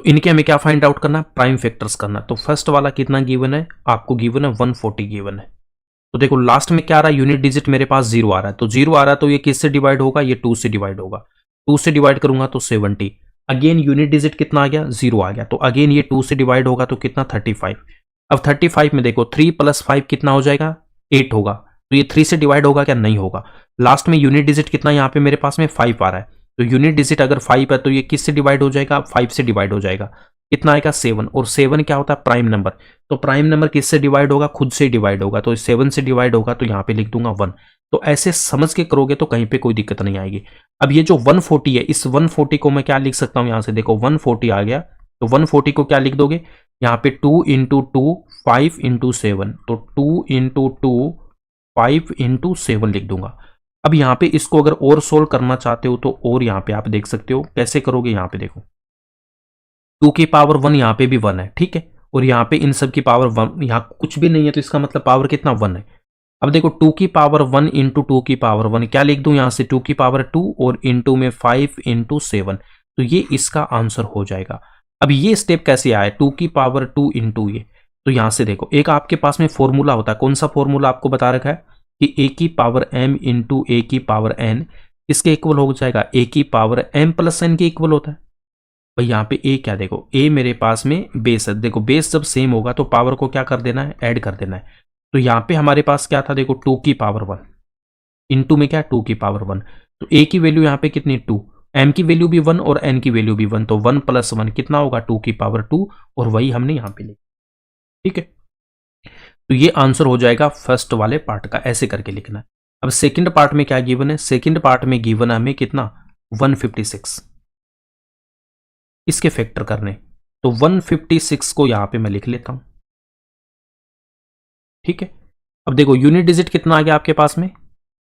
इनके हमें क्या फाइंड आउट करना है, प्राइम फैक्टर्स करना। तो फर्स्ट वाला कितना गिवन है, आपको गिवन है 140 गिवन है। तो देखो लास्ट में क्या आ रहा है, यूनिट डिजिट मेरे पास 0 आ रहा है, तो 0 आ रहा है तो ये किससे डिवाइड होगा, ये 2 से डिवाइड होगा। 2 से डिवाइड करूंगा तो 70। अगेन यूनिट डिजिट कितना आ गया, 0 आ गया, तो अगेन ये 2 से डिवाइड होगा तो कितना 35। अब 35 में देखो 3 + 5 कितना हो जाएगा, 8 होगा, तो ये 3 से डिवाइड होगा क्या, नहीं होगा। लास्ट में यूनिट डिजिट कितना यहाँ पे मेरे पास में 5 आ रहा है, तो यूनिट डिजिट अगर 5 है तो ये किससे डिवाइड हो जाएगा, 5 से डिवाइड हो जाएगा। कितना आएगा 7, और 7 क्या होता है, प्राइम नंबर। तो प्राइम नंबर किससे डिवाइड होगा, खुद से डिवाइड होगा, तो 7 से डिवाइड होगा तो यहाँ पे लिख दूंगा 1। तो ऐसे समझ के करोगे तो कहीं पे कोई दिक्कत नहीं आएगी। अब ये जो 140 है, इस 140 को मैं क्या लिख सकता हूँ, यहाँ से देखो 140 आ गया, तो 140 को क्या लिख दोगे, यहाँ पे 2 × 2 5 × 7, तो 2 × 2 5 × 7 लिख दूंगा। अब यहाँ पे इसको अगर और सोल्व करना चाहते हो तो और यहाँ पे आप देख सकते हो कैसे करोगे। यहाँ पे देखो 2 की पावर 1 यहाँ पे भी 1 है, ठीक है, और यहाँ पे इन सब की पावर 1, यहाँ कुछ भी नहीं है तो इसका मतलब पावर कितना 1 है। अब देखो 2 की पावर 1 × 2 की पावर 1 क्या लिख दूं, यहाँ से 2 की पावर 2 और इंटू में 5 × 7, तो ये इसका आंसर हो जाएगा। अब ये स्टेप कैसे आया, 2 की पावर 2 × ये, तो यहाँ से देखो एक आपके पास में फॉर्मूला होता है, कौन सा फॉर्मूला आपको बता रखा है कि a की पावर m × a की पावर n इसके इक्वल हो जाएगा a की पावर m + n के इक्वल होता है। भाई यहाँ पे a क्या, देखो a मेरे पास में बेस है, देखो बेस जब सेम होगा तो पावर को क्या कर देना है, ऐड कर देना है। तो यहाँ पे हमारे पास क्या था, देखो 2 की पावर 1 इंटू में क्या 2 की पावर 1, तो a की वैल्यू यहाँ पे कितनी 2, m की वैल्यू भी 1 और n की वैल्यू भी 1, तो 1 + 1 कितना होगा 2 की पावर 2, और वही हमने यहाँ पे लिखा, ठीक है। तो ये आंसर हो जाएगा फर्स्ट वाले पार्ट का, ऐसे करके लिखना है। अब सेकंड पार्ट में क्या गिवन है, सेकंड पार्ट में गिवन है हमें कितना 156, इसके फैक्टर करने, तो 156 को यहां पे मैं लिख लेता हूं, ठीक है। अब देखो यूनिट डिजिट कितना आ गया आपके पास में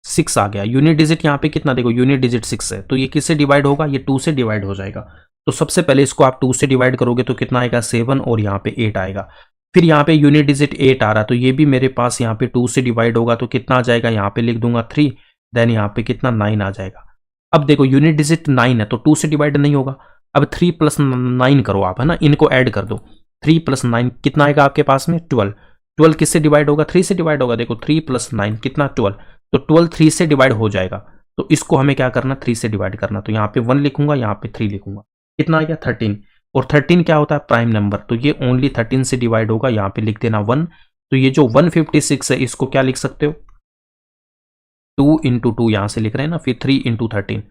6 आ गया, यूनिट डिजिट यहां पे कितना, देखो यूनिट डिजिट 6 है, तो ये किससे डिवाइड होगा, ये 2 से डिवाइड हो जाएगा। तो सबसे पहले इसको आप 2 से डिवाइड करोगे तो कितना आएगा 7, और यहाँ पे 8 आएगा। फिर यहाँ पे यूनिट डिजिट 8 आ रहा, तो ये भी मेरे पास यहाँ पे 2 से डिवाइड होगा तो कितना आ जाएगा, यहाँ पे लिख दूंगा 3, देन यहाँ पे कितना 9 आ जाएगा। अब देखो यूनिट डिजिट 9 है तो 2 से डिवाइड नहीं होगा, अब 3 + 9 करो आप, है ना, इनको ऐड कर दो, 3 + 9 कितना आएगा आपके पास में 12। 12 किससे डिवाइड होगा, 3 से डिवाइड होगा, देखो 3 + 9 कितना 12, तो 12 3 से डिवाइड हो जाएगा, तो इसको हमें क्या करना 3 से डिवाइड करना, तो यहाँ पे 1 लिखूंगा, यहाँ पे 3 लिखूंगा, कितना आ गया 13, और 13 क्या होता है प्राइम नंबर, तो ये ओनली 13 से डिवाइड होगा, यहाँ पे लिख देना 1। तो ये जो 156 है इसको क्या लिख सकते हो 2 × 2 यहां से लिख रहे हैं ना, फिर 3 × 13,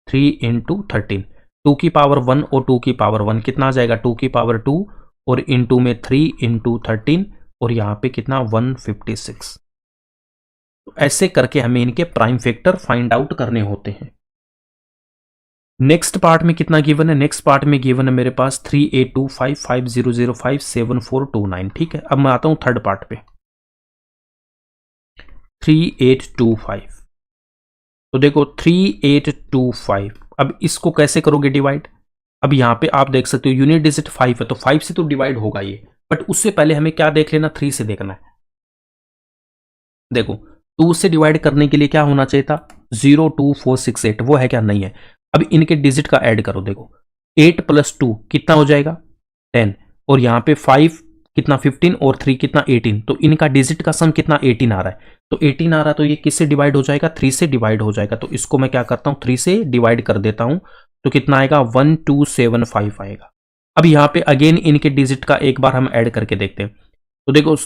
3 × 13, 2 की पावर 1 और 2 की पावर 1 कितना आ जाएगा 2 की पावर 2 और इंटू में 3 × 13, और यहाँ पे कितना 156। तो ऐसे करके हमें इनके प्राइम फैक्टर फाइंड आउट करने होते हैं। नेक्स्ट पार्ट में कितना गिवन है, नेक्स्ट पार्ट में गिवन है मेरे पास 382550057429, ठीक है। अब मैं आता हूं थर्ड पार्ट पे 3825, तो देखो 3825, अब इसको कैसे करोगे डिवाइड। अब यहां पे आप देख सकते हो यूनिट डिजिट 5 है तो 5 से तो डिवाइड होगा ये, बट उससे पहले हमें क्या देख लेना 3 से देखना है। देखो 2 से डिवाइड करने के लिए क्या होना चाहिए था 02468, वो है क्या, नहीं है। अब इनके डिजिट का ऐड करो, देखो 8 + 2 कितना हो जाएगा 10, और यहाँ पे 5 कितना 15 और 3 कितना 18, तो इनका डिजिट का सम कितना 18 आ रहा है, तो 18 आ रहा है तो ये किससे डिवाइड हो जाएगा 3 से डिवाइड हो जाएगा, तो इसको मैं क्या करता हूँ 3 से डिवाइड कर देता हूँ, तो कितना आएगा 1275 आएगा। अब यहाँ पे अगेन इनके डिजिट का एक बार हम ऐड करके देखते हैं, तो देखो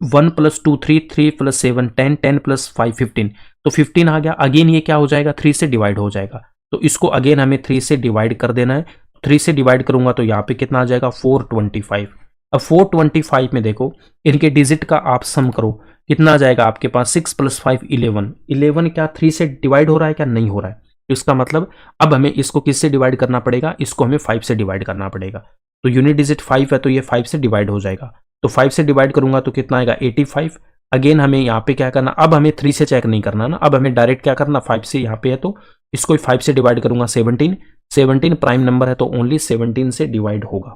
1 + 2 3, 3 + 7 10, 10 + 5 15, तो 15 आ गया। अगेन ये क्या हो जाएगा 3 से डिवाइड हो जाएगा, तो इसको अगेन हमें 3 से डिवाइड कर देना है। 3 से डिवाइड करूंगा तो यहाँ पे कितना आ जाएगा 425। अब 425 में देखो इनके डिजिट का आप सम करो, कितना आ जाएगा आपके पास 6 + 5 11, 11 क्या 3 से डिवाइड हो रहा है क्या, नहीं हो रहा है, तो इसका मतलब अब हमें इसको किससे डिवाइड करना पड़ेगा, इसको हमें 5 से डिवाइड करना पड़ेगा। तो यूनिट डिजिट 5 है तो ये 5 से डिवाइड हो जाएगा, तो 5 से डिवाइड करूंगा तो कितना आएगा 85। अगेन हमें यहाँ पे क्या करना, अब हमें 3 से चेक नहीं करना ना, अब हमें डायरेक्ट क्या करना 5 से, यहाँ पे है तो इसको 5 से डिवाइड करूंगा 17, 17 प्राइम नंबर है तो ओनली 17 से डिवाइड होगा,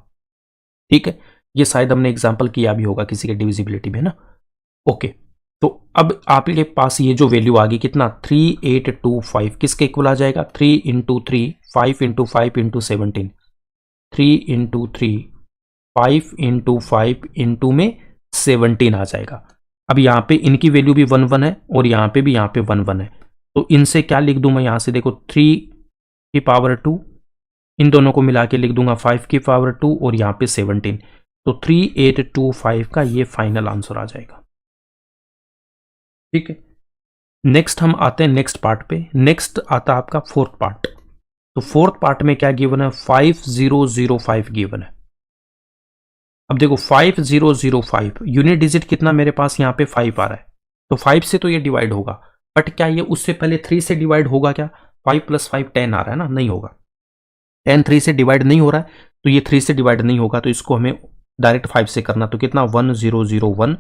ठीक है। ये शायद हमने एग्जांपल किया भी होगा किसी के डिविजिबिलिटी में ना, ओके। तो अब आपके पास ये जो वैल्यू आ गई कितना 3825 किसके इक्वल आ जाएगा 3 × 3 5 × 5 × 17, 3 इंटू 3, 5 इंटू 5 इंटू में 17 आ जाएगा। अब यहाँ पे इनकी वैल्यू भी 1 1 है और यहाँ पे भी 1 1 है, तो इनसे क्या लिख दूं मैं यहाँ से, देखो 3 की पावर 2, इन दोनों को मिला के लिख दूंगा 5 की पावर 2 और यहाँ पे 17, तो 3825 का ये फाइनल आंसर आ जाएगा। ठीक है, नेक्स्ट हम आते हैं नेक्स्ट पार्ट पे। नेक्स्ट आता है आपका फोर्थ पार्ट। तो फोर्थ पार्ट में क्या गिवन है, 5005 गिवन है। अब देखो 5005 यूनिट डिजिट कितना मेरे पास यहाँ पे 5 आ रहा है, तो 5 से तो ये डिवाइड होगा, बट क्या ये उससे पहले 3 से डिवाइड होगा क्या? 5 + 5 10 आ रहा है ना, नहीं होगा। 10 3 से डिवाइड नहीं हो रहा है, तो ये 3 से डिवाइड नहीं होगा, तो इसको हमें डायरेक्ट 5 से करना, तो कितना 1001।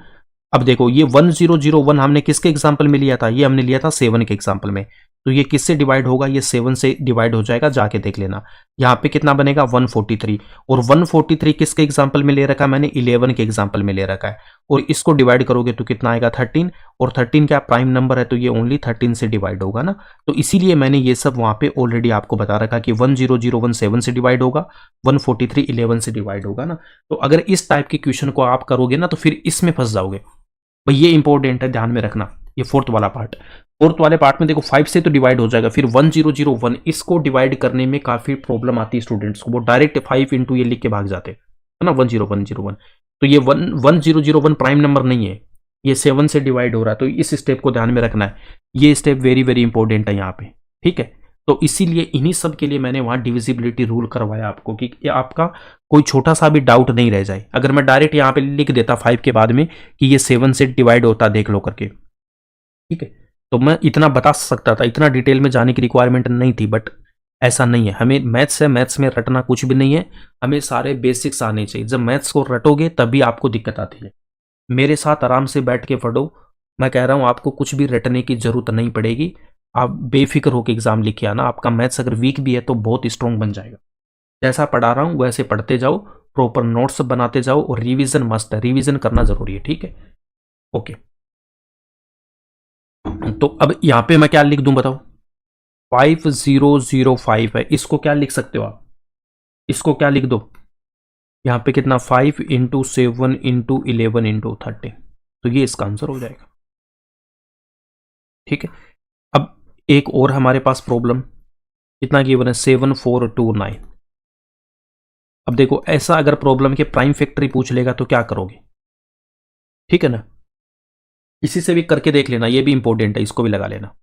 अब देखो ये 1001 हमने किसके एग्जाम्पल में लिया था, ये हमने लिया था 7 के एग्जाम्पल में, तो ये किससे डिवाइड होगा, ये 7 से डिवाइड हो जाएगा, जाके देख लेना। यहाँ पे कितना बनेगा 143, और 143 किसके एग्जाम्पल में ले रखा है मैंने, 11 के एग्जाम्पल में ले रखा है, और इसको डिवाइड करोगे तो कितना आएगा 13, और 13 क्या प्राइम नंबर है, तो ये ओनली 13 से डिवाइड होगा ना, तो इसीलिए मैंने ये सब वहां पे ऑलरेडी आपको बता रखा कि 1001 7 से डिवाइड होगा, 143 11 से डिवाइड होगा ना। तो अगर इस टाइप के क्वेश्चन को आप करोगे ना तो फिर इसमें फंस जाओगे भाई, ये इंपॉर्टेंट है, ध्यान में रखना। ये फोर्थ वाला पार्ट, फोर्थ वाले पार्ट में देखो 5 से तो डिवाइड हो जाएगा, फिर 1001 इसको डिवाइड करने में काफी प्रॉब्लम आती है स्टूडेंट्स को, वो डायरेक्ट 5 इंटू ये लिख के भाग जाते हैं, है ना, 10101। तो ये 1001 प्राइम नंबर नहीं है, ये 7 से डिवाइड हो रहा है, तो इस स्टेप को ध्यान में रखना है, ये स्टेप वेरी वेरी इंपॉर्टेंट है यहाँ पे। ठीक है, तो इसीलिए इन्हीं सब के लिए मैंने वहां डिविजिबिलिटी रूल करवाया आपको, कि आपका कोई छोटा सा भी डाउट नहीं रह जाए। अगर मैं डायरेक्ट यहाँ पे लिख देता 5 के बाद में कि ये 7 से डिवाइड होता, देख लो करके, ठीक है, तो मैं इतना बता सकता था, इतना डिटेल में जाने की रिक्वायरमेंट नहीं थी, बट ऐसा नहीं है। हमें मैथ्स है, मैथ्स में रटना कुछ भी नहीं है, हमें सारे बेसिक्स आने चाहिए। जब मैथ्स को रटोगे तभी आपको दिक्कत आती है। मेरे साथ आराम से बैठ के पढ़ो, मैं कह रहा हूँ आपको कुछ भी रटने की जरूरत नहीं पड़ेगी, आप बेफिक्र होकर एग्जाम लिखे आना। आपका मैथ्स अगर वीक भी है तो बहुत स्ट्रॉन्ग बन जाएगा। जैसा पढ़ा रहा हूँ वैसे पढ़ते जाओ, प्रॉपर नोट्स बनाते जाओ, और रिवीजन मस्ट है, रिवीजन करना जरूरी है। ठीक है, ओके। तो अब यहाँ पे मैं क्या लिख दूं बताओ, 5005 है, इसको क्या लिख सकते हो आप, इसको क्या लिख दो, यहाँ पे कितना 5 इंटू 7 इंटू 11 इंटू 30, तो ये इसका आंसर हो जाएगा। ठीक है, अब एक और हमारे पास प्रॉब्लम, कितना गिवन है 7429। अब देखो ऐसा अगर प्रॉब्लम के प्राइम फैक्टर पूछ लेगा तो क्या करोगे, ठीक है ना, इसी से भी करके देख लेना, ये भी इंपॉर्टेंट है, इसको भी लगा लेना।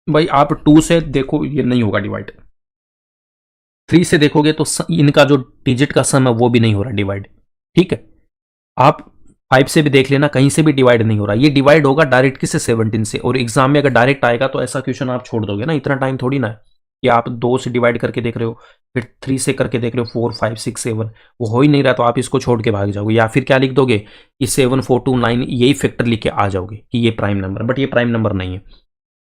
भाई आप 2 से देखो ये नहीं होगा डिवाइड, 3 से देखोगे तो इनका जो डिजिट का सम है वो भी नहीं हो रहा डिवाइड। ठीक है, आप 5 से भी देख लेना, कहीं से भी डिवाइड नहीं हो रहा, ये डिवाइड होगा डायरेक्ट किससे 17 से, और एग्जाम में अगर डायरेक्ट आएगा तो ऐसा क्वेश्चन आप छोड़ दोगे ना, इतना टाइम थोड़ी ना है कि आप 2 से डिवाइड करके देख रहे हो, फिर 3 से करके देख रहे हो, 4 5 6 7, वो हो ही नहीं रहा, तो आप इसको छोड़ के भाग जाओगे, या फिर क्या लिख दोगे कि 7429 यही फैक्टर लिख के आ जाओगे कि ये प्राइम नंबर, बट ये प्राइम नंबर नहीं है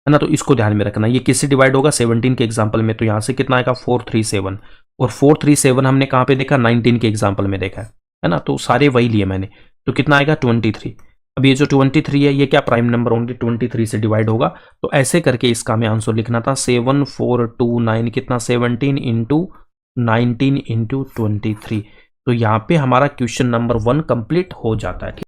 ना। तो इसको ध्यान में रखना, ये किससे डिवाइड होगा 17 के एग्जाम्पल में, तो यहाँ से कितना आएगा 437, और 437 हमने कहाँ पे देखा 19 के एग्जाम्पल में देखा है ना, तो सारे वही लिए मैंने, तो कितना आएगा 23। अब ये जो 23 है ये क्या प्राइम नंबर ओनली 23 से डिवाइड होगा, तो ऐसे करके इसका हमें आंसर लिखना था 7429 कितना 17 इंटू 19 इंटू 23। तो यहाँ पे हमारा क्वेश्चन नंबर 1 कंप्लीट हो जाता है।